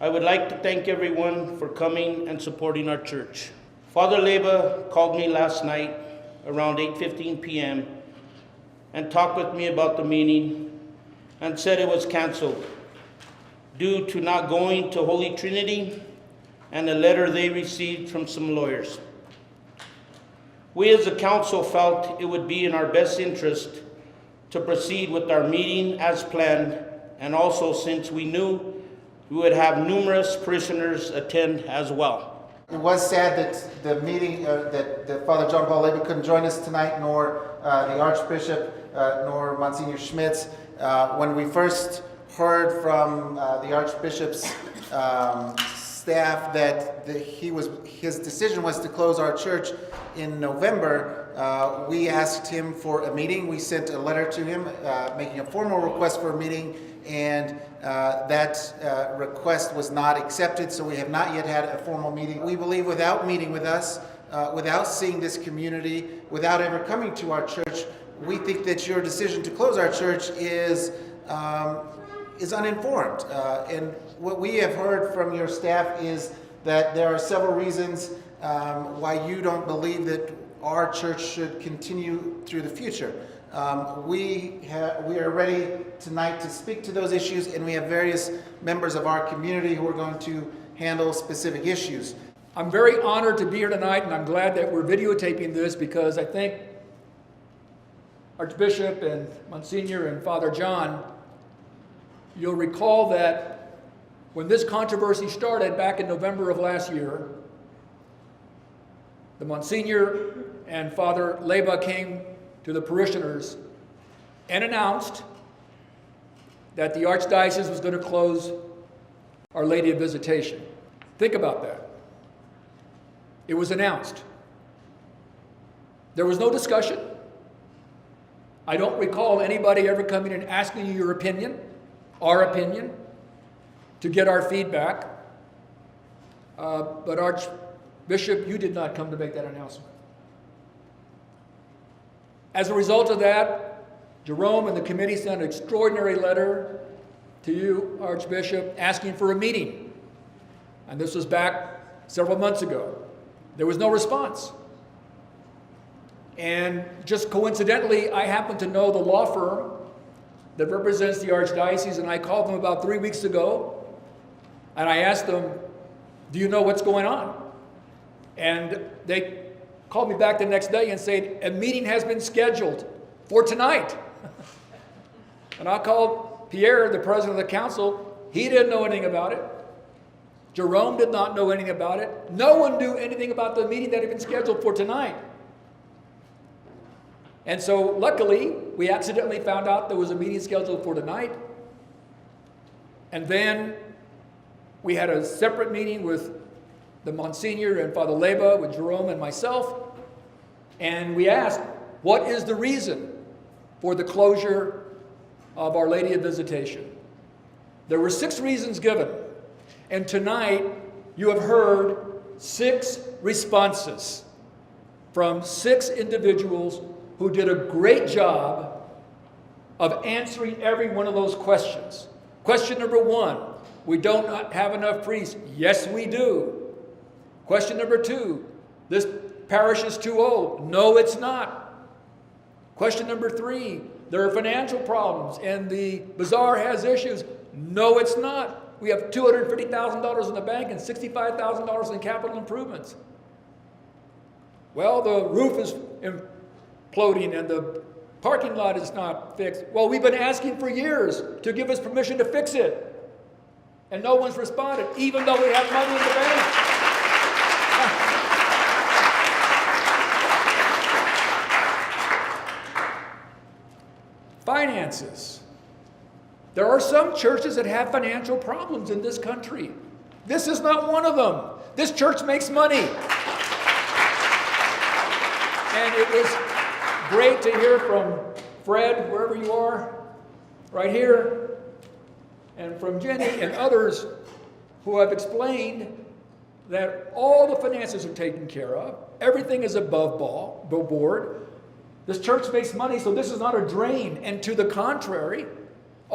I would like to thank everyone for coming and supporting our church. Father Leba called me last night around 8:15 p.m. and talked with me about the meeting and said it was canceled due to not going to Holy Trinity and a letter they received from some lawyers. We as a council felt it would be in our best interest to proceed with our meeting as planned, and also since we knew we would have numerous parishioners attend as well. It was sad that the meeting, that Father John Paul Leba couldn't join us tonight, nor the Archbishop, nor Monsignor Schmitz. When we first heard from the Archbishop's staff that his decision was to close our church in November, we asked him for a meeting. We sent a letter to him making a formal request for a meeting, and that request was not accepted, so we have not yet had a formal meeting. We believe without meeting with us, without seeing this community, without ever coming to our church, we think that your decision to close our church is uninformed. And what we have heard from your staff is that there are several reasons why you don't believe that our church should continue through the future. We are ready tonight to speak to those issues, and we have various members of our community who are going to handle specific issues. I'm very honored to be here tonight, and I'm glad that we're videotaping this because I think Archbishop and Monsignor and Father John, you'll recall that when this controversy started back in November of last year, the Monsignor and Father Leba came to the parishioners and announced that the Archdiocese was going to close Our Lady of Visitation. Think about that. It was announced. There was no discussion. I don't recall anybody ever coming and asking you your opinion, our opinion, to get our feedback. But Archbishop, you did not come to make that announcement. As a result of that, Jerome and the committee sent an extraordinary letter to you, Archbishop, asking for a meeting. And this was back several months ago. There was no response. And just coincidentally, I happen to know the law firm that represents the Archdiocese, and I called them about 3 weeks ago, and I asked them, do you know what's going on? And they called me back the next day and said, a meeting has been scheduled for tonight. And I called Pierre, the president of the council. He didn't know anything about it. Jerome did not know anything about it. No one knew anything about the meeting that had been scheduled for tonight. And so luckily, we accidentally found out there was a meeting scheduled for tonight. And then we had a separate meeting with the Monsignor and Father Leba, with Jerome and myself. And we asked, what is the reason for the closure of Our Lady of Visitation? There were 6 reasons given. And tonight, you have heard 6 responses from 6 individuals who did a great job of answering every one of those questions. Question number 1, we don't have enough priests. Yes, we do. Question number 2, this parish is too old. No, it's not. Question number 3, there are financial problems and the bazaar has issues. No, it's not. We have $250,000 in the bank and $65,000 in capital improvements. Well, the roof is imploding and the parking lot is not fixed. Well, we've been asking for years to give us permission to fix it. And no one's responded, even though we have money in the bank. Finances. There are some churches that have financial problems in this country. This is not one of them. This church makes money. And it was great to hear from Fred, wherever you are, right here, and from Jenny and others who have explained that all the finances are taken care of. Everything is above board. This church makes money, so this is not a drain. And to the contrary,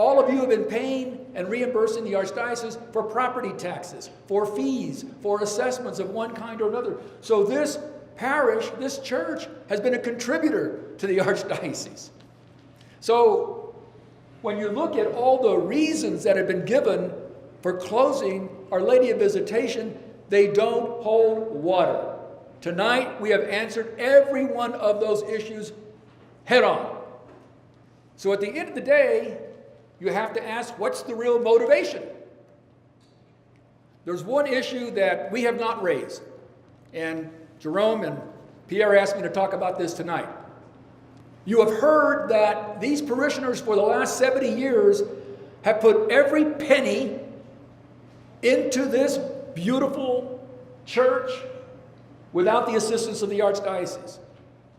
All of you have been paying and reimbursing the Archdiocese for property taxes, for fees, for assessments of one kind or another. So this parish, this church, has been a contributor to the Archdiocese. So when you look at all the reasons that have been given for closing Our Lady of Visitation, they don't hold water. Tonight, we have answered every one of those issues head on. So at the end of the day, you have to ask, what's the real motivation? There's one issue that we have not raised, and Jerome and Pierre asked me to talk about this tonight. You have heard that these parishioners for the last 70 years have put every penny into this beautiful church without the assistance of the Archdiocese.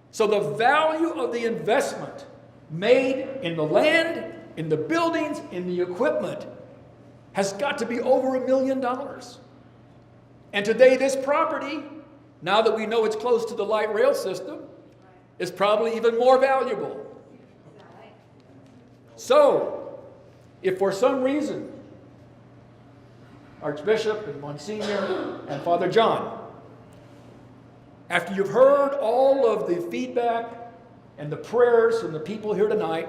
So the value of the investment made in the land, in the buildings, in the equipment has got to be over $1 million. And today this property, now that we know it's close to the light rail system, is probably even more valuable. So, if for some reason Archbishop and Monsignor and Father John, after you've heard all of the feedback and the prayers from the people here tonight,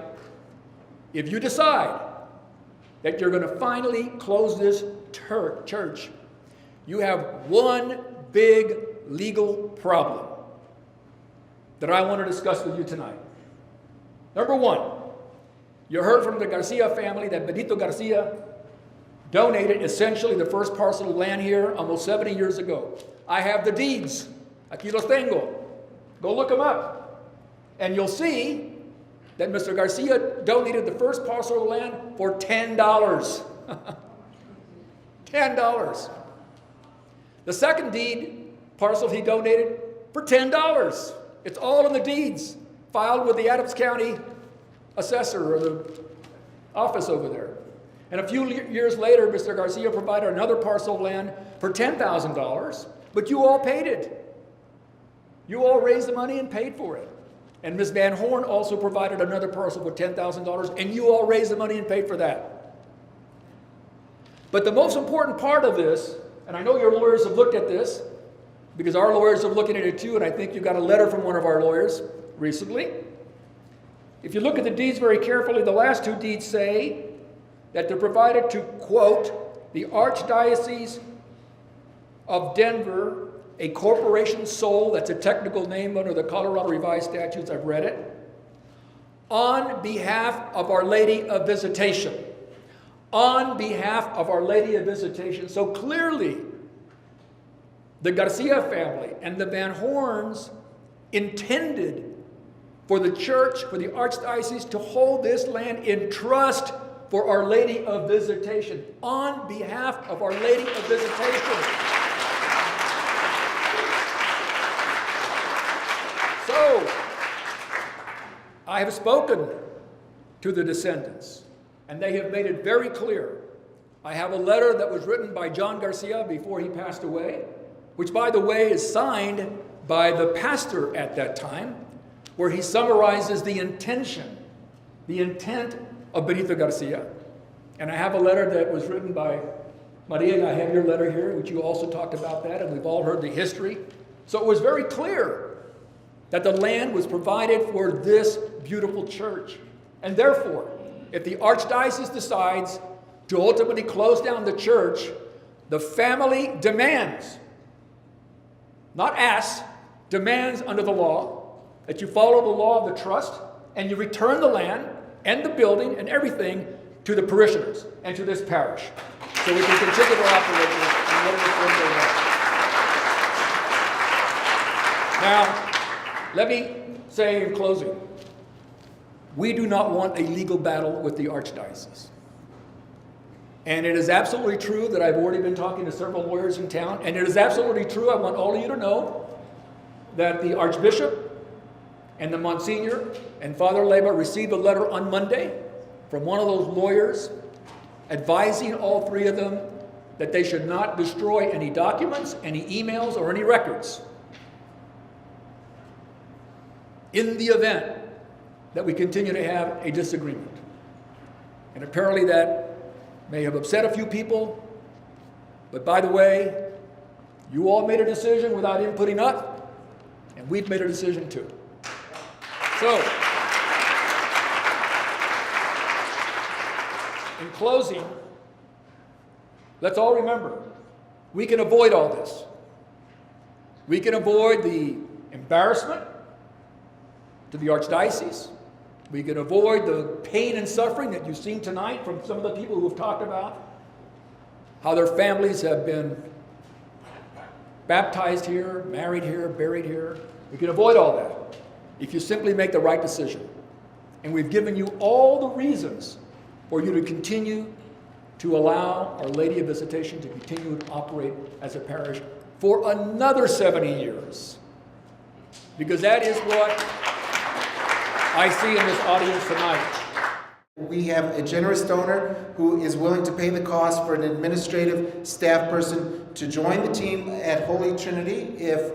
if you decide that you're going to finally close this church, you have one big legal problem that I want to discuss with you tonight. Number one, you heard from the Garcia family that Benito Garcia donated essentially the first parcel of land here almost 70 years ago. I have the deeds. Aquí los tengo. Go look them up. And you'll see that Mr. Garcia donated the first parcel of land for $10. $10. The second deed parcel he donated for $10. It's all in the deeds filed with the Adams County assessor or the office over there. And a few years later, Mr. Garcia provided another parcel of land for $10,000, but you all paid it. You all raised the money and paid for it. And Ms. Van Horn also provided another parcel for $10,000, and you all raised the money and paid for that. But the most important part of this, and I know your lawyers have looked at this, because our lawyers are looking at it too, and I think you got a letter from one of our lawyers recently. If you look at the deeds very carefully, the last two deeds say that they're provided to, quote, the Archdiocese of Denver, a corporation sole, that's a technical name under the Colorado Revised Statutes, I've read it, on behalf of Our Lady of Visitation. On behalf of Our Lady of Visitation. So clearly, the Garcia family and the Van Horns intended for the church, for the Archdiocese, to hold this land in trust for Our Lady of Visitation, on behalf of Our Lady of Visitation. So, I have spoken to the descendants, and they have made it very clear. I have a letter that was written by John Garcia before he passed away, which, by the way, is signed by the pastor at that time, where he summarizes the intent of Benito Garcia. And I have a letter that was written by Maria, and I have your letter here, which you also talked about that, and we've all heard the history. So it was very clear that the land was provided for this beautiful church. And therefore, if the Archdiocese decides to ultimately close down the church, the family demands, not asks, demands under the law, that you follow the law of the trust and you return the land and the building and everything to the parishioners and to this parish, so we can continue to operate in whatever form they want. Now, let me say in closing, we do not want a legal battle with the Archdiocese. And it is absolutely true that I've already been talking to several lawyers in town, and it is absolutely true, I want all of you to know, that the Archbishop and the Monsignor and Father Leba received a letter on Monday from one of those lawyers advising all three of them that they should not destroy any documents, any emails, or any records in the event that we continue to have a disagreement. And apparently that may have upset a few people, but by the way, you all made a decision without inputting us, and we've made a decision too. So, in closing, let's all remember, we can avoid all this. We can avoid the embarrassment to the Archdiocese. We can avoid the pain and suffering that you've seen tonight from some of the people who have talked about how their families have been baptized here, married here, buried here. We can avoid all that if you simply make the right decision. And we've given you all the reasons for you to continue to allow Our Lady of Visitation to continue to operate as a parish for another 70 years. Because that is what I see in this audience tonight. We have a generous donor who is willing to pay the cost for an administrative staff person to join the team at Holy Trinity if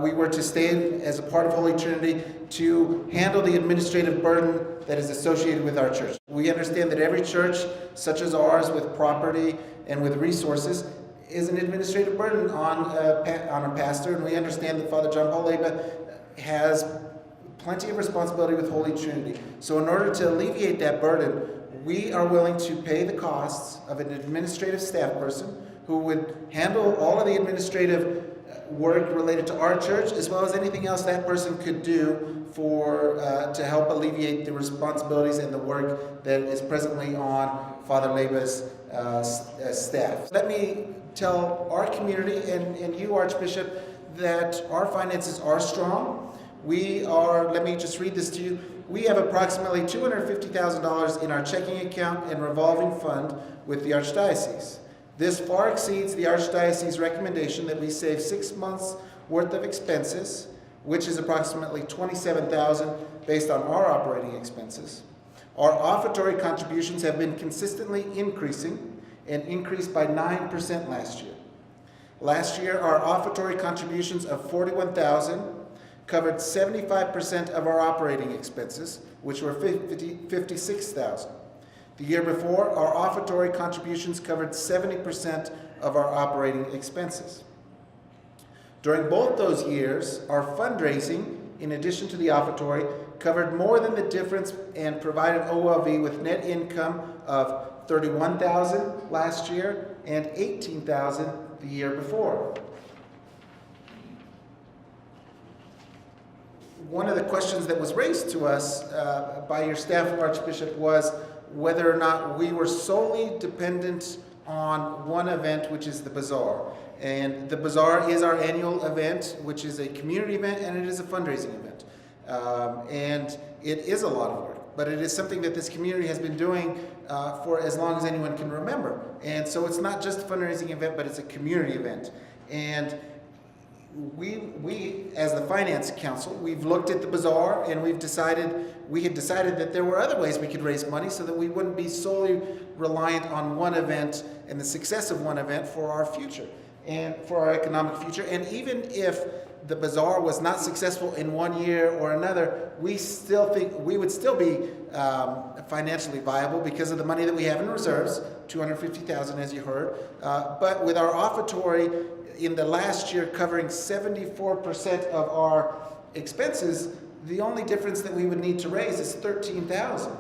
we were to stay as a part of Holy Trinity to handle the administrative burden that is associated with our church. We understand that every church, such as ours, with property and with resources, is an administrative burden on a pastor, and we understand that Father John Paul Leba has plenty of responsibility with Holy Trinity. So in order to alleviate that burden, we are willing to pay the costs of an administrative staff person who would handle all of the administrative work related to our church, as well as anything else that person could do to help alleviate the responsibilities and the work that is presently on Father Leba's staff. Let me tell our community and you, Archbishop, that our finances are strong. We are, let me just read this to you. We have approximately $250,000 in our checking account and revolving fund with the Archdiocese. This far exceeds the Archdiocese recommendation that we save 6 months worth of expenses, which is approximately $27,000 based on our operating expenses. Our offertory contributions have been consistently increasing and increased by 9% last year. Last year, our offertory contributions of $41,000 covered 75% of our operating expenses, which were $56,000. The year before, our offertory contributions covered 70% of our operating expenses. During both those years, our fundraising, in addition to the offertory, covered more than the difference and provided OLV with net income of $31,000 last year and $18,000 the year before. One of the questions that was raised to us by your staff, Archbishop, was whether or not we were solely dependent on one event, which is the Bazaar. And the Bazaar is our annual event, which is a community event and it is a fundraising event. And it is a lot of work, but it is something that this community has been doing for as long as anyone can remember. And so it's not just a fundraising event, but it's a community event. And we as the Finance Council, we've looked at the Bazaar and we had decided that there were other ways we could raise money so that we wouldn't be solely reliant on one event and the success of one event for our future and for our economic future. And even if the Bazaar was not successful in one year or another, we still think we would still be financially viable because of the money that we have in reserves, $250,000 as you heard. But with our offertory in the last year covering 74% of our expenses, the only difference that we would need to raise is $13,000.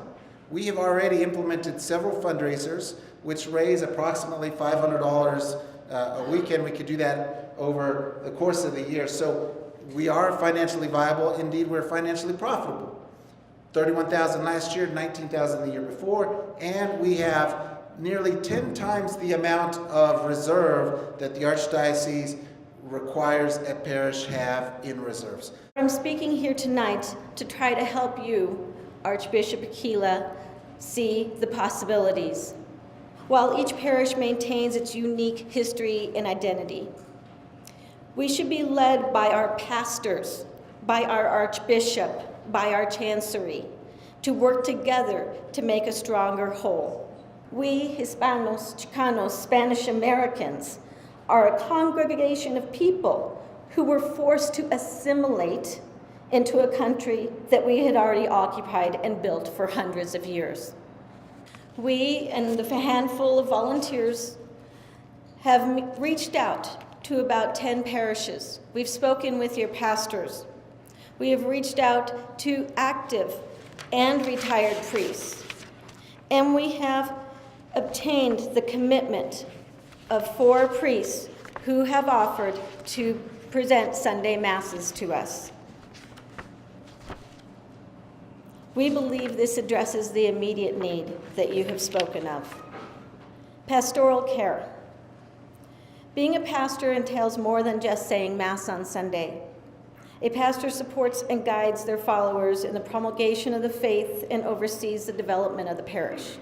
We have already implemented several fundraisers which raise approximately $500 a weekend. We could do that over the course of the year. So we are financially viable. Indeed, we're financially profitable. $31,000 last year, $19,000 the year before, and we have nearly 10 times the amount of reserve that the Archdiocese requires a parish have in reserves. I'm speaking here tonight to try to help you, Archbishop Aquila, see the possibilities. While each parish maintains its unique history and identity, we should be led by our pastors, by our Archbishop, by our Chancery, to work together to make a stronger whole. We, Hispanos, Chicanos, Spanish Americans, are a congregation of people who were forced to assimilate into a country that we had already occupied and built for hundreds of years. We and the handful of volunteers have reached out to about 10 parishes. We've spoken with your pastors. We have reached out to active and retired priests. And we have obtained the commitment of 4 priests who have offered to present Sunday Masses to us. We believe this addresses the immediate need that you have spoken of. Pastoral care. Being a pastor entails more than just saying Mass on Sunday. A pastor supports and guides their followers in the promulgation of the faith and oversees the development of the parish.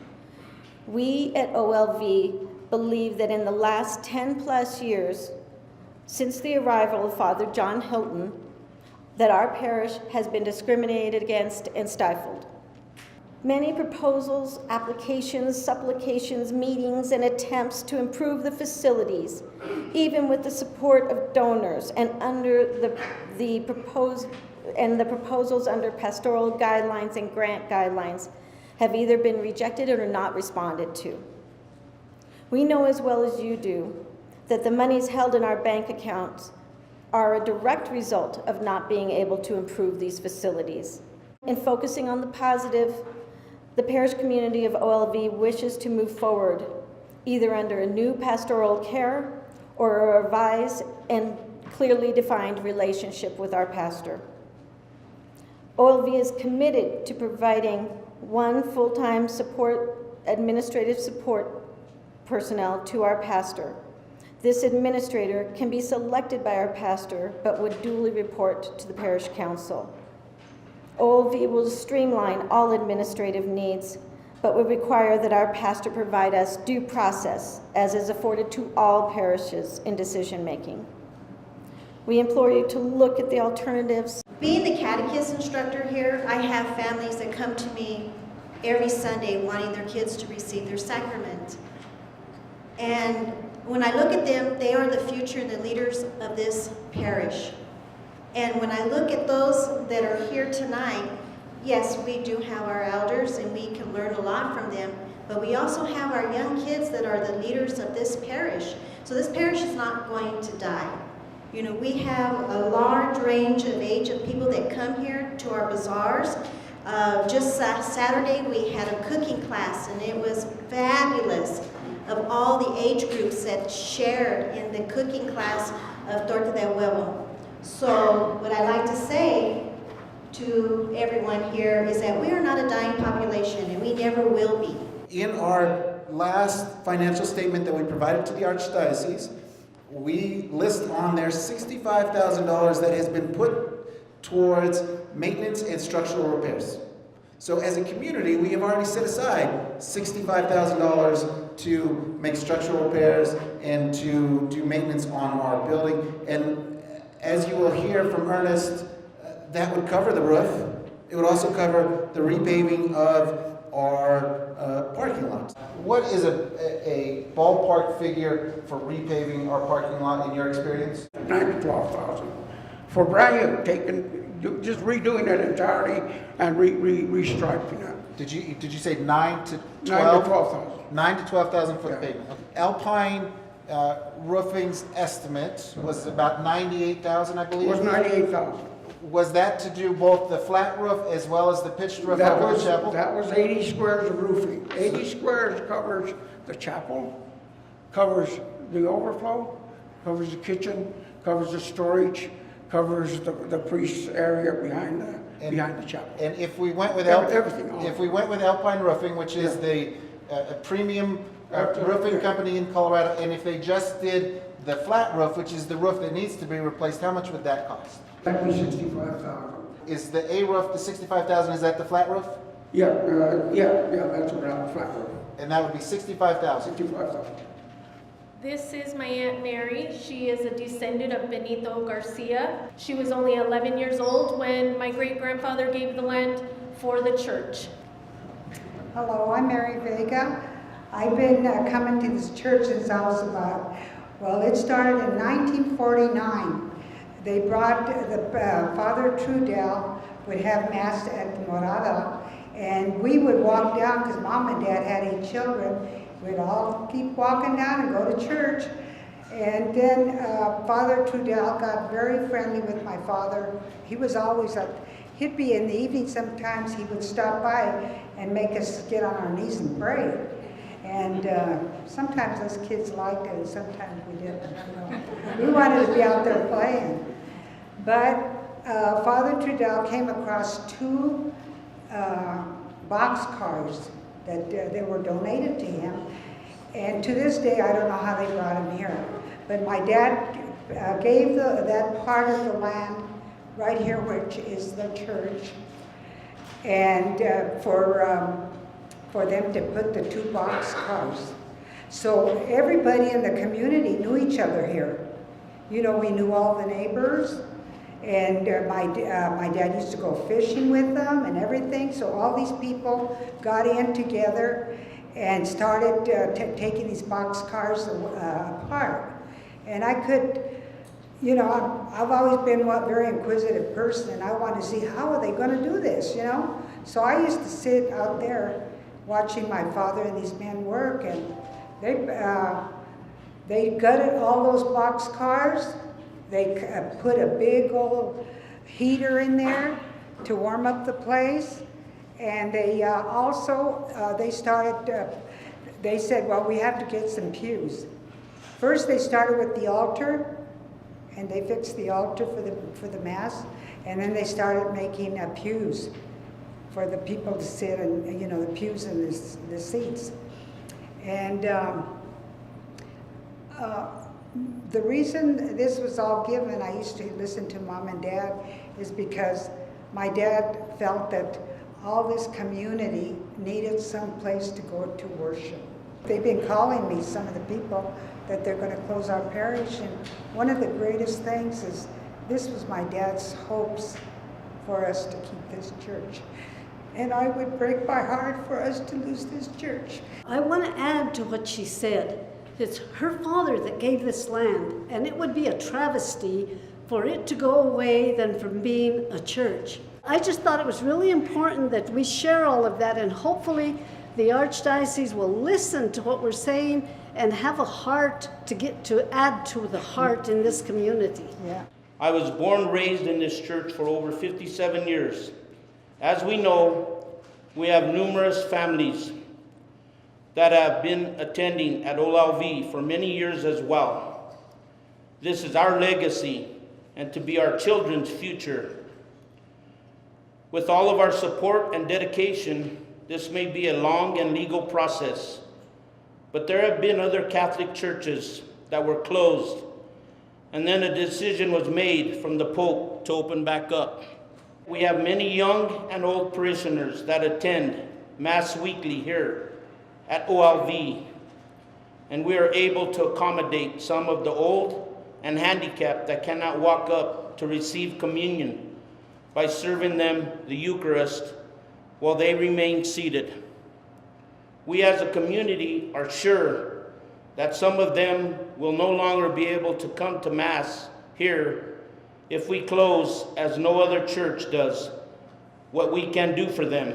We at OLV believe that in the last 10+ years, since the arrival of Father John Hilton, that our parish has been discriminated against and stifled. Many proposals, applications, supplications, meetings, and attempts to improve the facilities, even with the support of donors and under the proposals under pastoral guidelines and grant guidelines, have either been rejected or not responded to. We know as well as you do that the monies held in our bank accounts are a direct result of not being able to improve these facilities. In focusing on the positive, the parish community of OLV wishes to move forward, either under a new pastoral care or a revised and clearly defined relationship with our pastor. OLV is committed to providing 1 full-time administrative support personnel to our pastor. This administrator can be selected by our pastor, but would duly report to the parish council. OLV will streamline all administrative needs, but would require that our pastor provide us due process, as is afforded to all parishes in decision-making. We implore you to look at the alternatives. Being the catechism instructor here, I have families that come to me every Sunday wanting their kids to receive their sacrament. And when I look at them, they are the future and the leaders of this parish. And when I look at those that are here tonight, yes, we do have our elders and we can learn a lot from them, but we also have our young kids that are the leaders of this parish. So this parish is not going to die. You know, we have a large range of age of people that come here to our bazaars. Just Saturday we had a cooking class and it was fabulous, of all the age groups that shared in the cooking class of Torta de Huevo. So what I like to say to everyone here is that we are not a dying population and we never will be. In our last financial statement that we provided to the Archdiocese, we list on there $65,000 that has been put towards maintenance and structural repairs. So as a community, we have already set aside $65,000 to make structural repairs and to do maintenance on our building. And as you will hear from Ernest, that would cover the roof. It would also cover the repaving of our parking lot. What is a ballpark figure for repaving our parking lot in your experience? 9 to 12,000. For brand new, just redoing it entirely and restriping it. Did you say 9 to 12? 9 to 12,000. 9 to 12,000 for the Yeah. pavement. Okay. Alpine Roofing's estimate was about 98,000, I It believe. was 98,000. Was that to do both the flat roof as well as the pitched roof That over was, the chapel? that was 80 squares of roofing. 80 squares covers the chapel, covers the overflow, covers the kitchen, covers the storage, covers the priest's area behind the chapel. And if we went with Everything. if we went with Alpine Roofing, which is the premium roofing company in Colorado, and if they just did the flat roof, which is the roof that needs to be replaced, how much would that cost? That'd be 65,000. Is the A roof the 65,000? Is that the flat roof? Yeah, that's around flat roof. And that would be 65,000. 65,000. This is my Aunt Mary. She is a descendant of Benito Garcia. She was only 11 years old when my great-grandfather gave the land for the church. Hello, I'm Mary Vega. I've been coming to this church since I was it started in 1949. They brought Father Trudell would have Mass at the Morada, And we would walk down, because Mom and Dad had 8 children. We'd all keep walking down and go to church. And then Father Trudell got very friendly with my father. He was always he'd be in the evening sometimes, he would stop by and make us get on our knees and pray. And sometimes us kids liked it, and sometimes we didn't. We wanted to be out there playing. But Father Trudell came across 2 boxcars that they were donated to him. And to this day, I don't know how they brought him here. But my dad gave that part of the land right here, which is the church, and for them to put the 2 boxcars. So everybody in the community knew each other here. You know, we knew all the neighbors, and my dad used to go fishing with them and everything. So all these people got in together and started taking these boxcars apart. And I could, you know, I've always been a very inquisitive person, and I wanted to see how are they going to do this, you know? So I used to sit out there watching my father and these men work, and they gutted all those boxcars. They put a big old heater in there to warm up the place, and they they said, well, we have to get some pews. First, they started with the altar, and they fixed the altar for the Mass, and then they started making pews for the people to sit in, you know, the pews and the seats. And the reason this was all given, I used to listen to Mom and Dad, is because my dad felt that all this community needed some place to go to worship. They've been calling me, some of the people, that they're going to close our parish, and one of the greatest things is this was my dad's hopes for us to keep this church. And I would break my heart for us to lose this church. I want to add to what she said. It's her father that gave this land, and it would be a travesty for it to go away than from being a church. I just thought it was really important that we share all of that, and hopefully the Archdiocese will listen to what we're saying and have a heart to add to the heart in this community. Yeah. I was born, raised in this church for over 57 years. As we know, we have numerous families that have been attending at AofD for many years as well. This is our legacy and to be our children's future. With all of our support and dedication, this may be a long and legal process, but there have been other Catholic churches that were closed, and then a decision was made from the Pope to open back up. We have many young and old parishioners that attend Mass weekly here at AofD, and we are able to accommodate some of the old and handicapped that cannot walk up to receive communion by serving them the Eucharist while they remain seated. We as a community are sure that some of them will no longer be able to come to Mass here if we close, as no other church does, what we can do for them.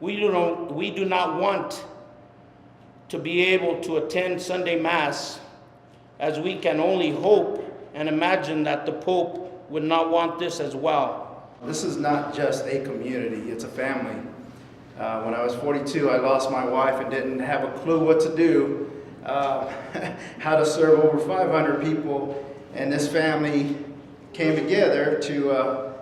We do not want to be able to attend Sunday Mass, as we can only hope and imagine that the Pope would not want this as well. This is not just a community, it's a family. When I was 42, I lost my wife and didn't have a clue what to do, how to serve over 500 people, and this family came together to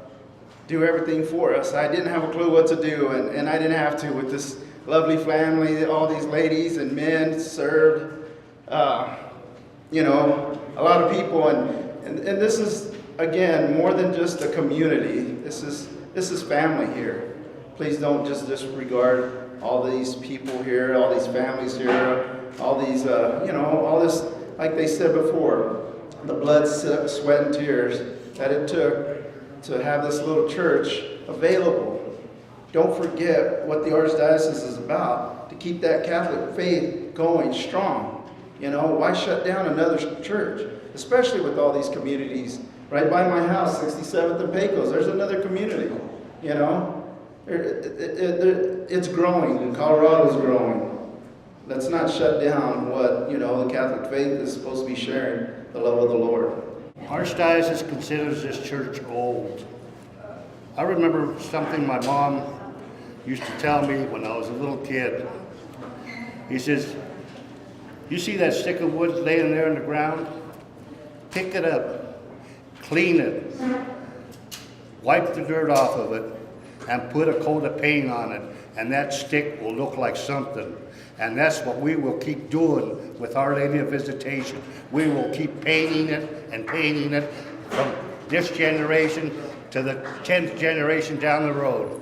do everything for us. I didn't have a clue what to do, and I didn't have to with this lovely family. All these ladies and men served, you know, a lot of people, and this is, again, more than just a community. This is family here. Please don't just disregard all these people here, all these families here, all these, you know, all this, like they said before, the blood, sweat, and tears that it took to have this little church available. Don't forget what the Archdiocese is about, to keep that Catholic faith going strong. You know, why shut down another church? Especially with all these communities. Right by my house, 67th and Pecos, there's another community, you know. It's growing. Colorado's growing. Let's not shut down what, the Catholic faith is supposed to be sharing, the love of the Lord. Archdiocese considers this church old. I remember something my mom used to tell me when I was a little kid. He says, you see that stick of wood laying there on the ground? Pick it up, clean it, wipe the dirt off of it, and put a coat of paint on it, and that stick will look like something. And that's what we will keep doing with Our Lady of Visitation. We will keep painting it and painting it from this generation to the 10th generation down the road.